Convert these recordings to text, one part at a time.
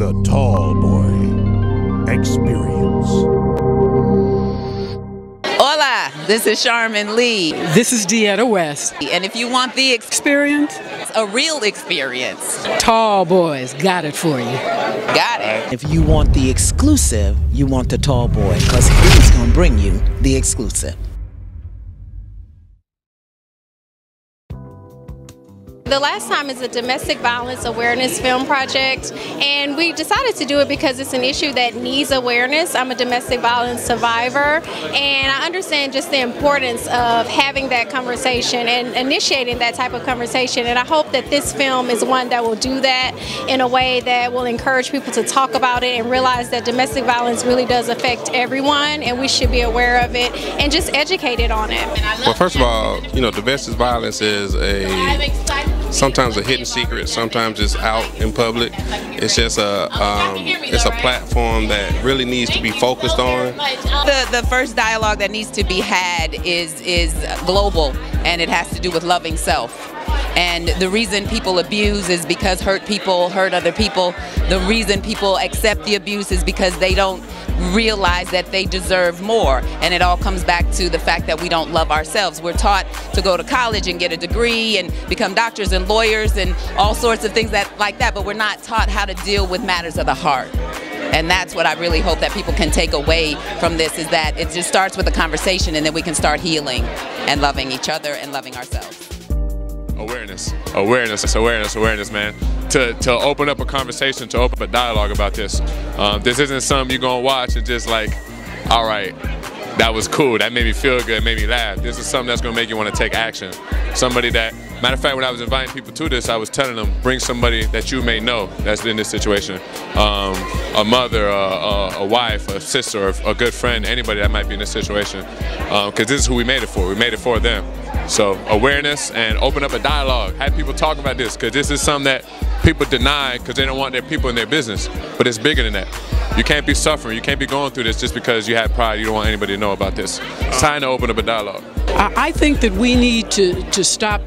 The Tallboy Experience. Hola, this is Charmin Lee. This is Deetta West. And if you want the Experience? a real experience, Tallboy's got it for you. got it. If you want the exclusive, you want the Tallboy, because he's going to bring you the exclusive. The last time is a domestic violence awareness film project, and we decided to do it because it's an issue that needs awareness. I'm a domestic violence survivor, and I understand just the importance of having that conversation and initiating that type of conversation, and I hope that this film is one that will do that in a way that will encourage people to talk about it and realize that domestic violence really does affect everyone, and we should be aware of it and just educated on it. Well, first of all, you know, domestic violence is sometimes a hidden secret, sometimes it's out in public. It's just it's a platform that really needs to be focused on. The first dialogue that needs to be had is global, and it has to do with loving self. And the reason people abuse is because hurt people hurt other people. The reason people accept the abuse is because they don't realize that they deserve more. And it all comes back to the fact that we don't love ourselves. We're taught to go to college and get a degree and become doctors and lawyers and all sorts of things like that, but we're not taught how to deal with matters of the heart. And that's what I really hope that people can take away from this, is that it just starts with a conversation, and then we can start healing and loving each other and loving ourselves. Awareness, man. To open up a conversation, to open up a dialogue about this. This isn't something you're gonna watch and just like, all right, that was cool, that made me feel good, made me laugh. This is something that's gonna make you want to take action. Somebody that, matter of fact, when I was inviting people to this, I was telling them, bring somebody that you may know that's in this situation. A mother, a wife, a sister, a good friend, anybody that might be in this situation. Because this is who we made it for. We made it for them. So awareness and open up a dialogue. Have people talk about this, because this is something that people deny because they don't want their people in their business. But it's bigger than that. You can't be suffering, you can't be going through this just because you have pride, you don't want anybody to know about this. It's time to open up a dialogue. I think that we need to stop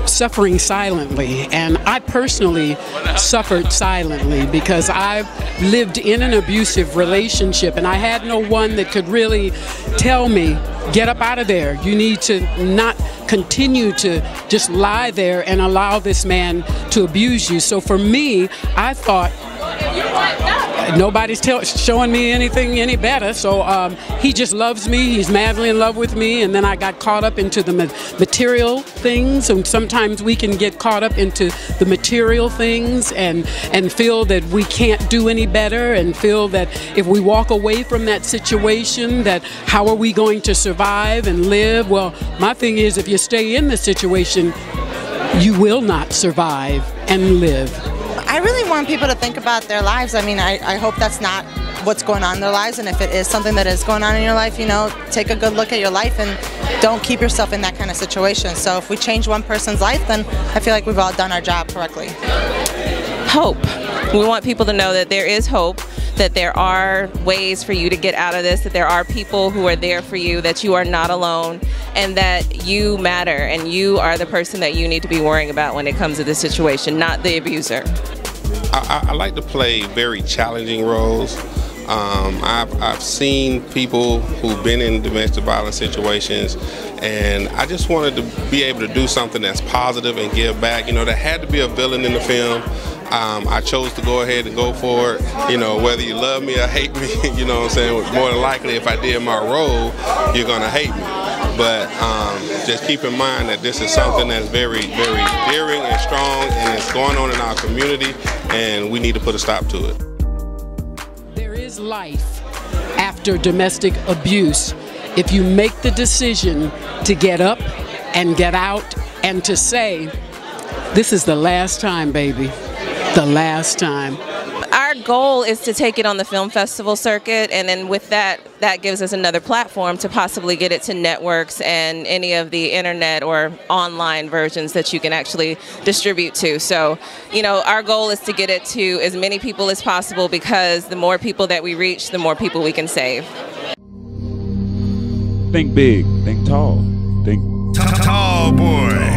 suffering silently, and I personally suffered silently because I've lived in an abusive relationship, and I had no one that could really tell me, get up out of there. You need to not continue to just lie there and allow this man to abuse you. So for me, I thought, nobody's showing me anything any better, so he just loves me, he's madly in love with me, and then I got caught up into the material things, and sometimes we can get caught up into the material things and feel that we can't do any better, and feel that if we walk away from that situation, that how are we going to survive and live? Well, my thing is, if you stay in the situation, you will not survive and live. I really want people to think about their lives. I mean, I hope that's not what's going on in their lives, and if it is something that is going on in your life, you know, take a good look at your life and don't keep yourself in that kind of situation. So if we change one person's life, then I feel like we've all done our job correctly. Hope. We want people to know that there is hope, that there are ways for you to get out of this, that there are people who are there for you, that you are not alone, and that you matter, and you are the person that you need to be worrying about when it comes to this situation, not the abuser. I like to play very challenging roles. I've seen people who've been in domestic violence situations, and I just wanted to be able to do something that's positive and give back. You know, there had to be a villain in the film. I chose to go ahead and go for it. You know, whether you love me or hate me, you know what I'm saying, more than likely if I did my role, you're gonna hate me. But just keep in mind that this is something that's very, very daring and strong, and it's going on in our community, and we need to put a stop to it. There is life after domestic abuse if you make the decision to get up and get out and to say, this is the last time, baby. The last time. Our goal is to take it on the film festival circuit, and then with that gives us another platform to possibly get it to networks and any of the internet or online versions that you can actually distribute to. So, you know, our goal is to get it to as many people as possible, because the more people that we reach, the more people we can save. Think big, think tall, think Tallboy.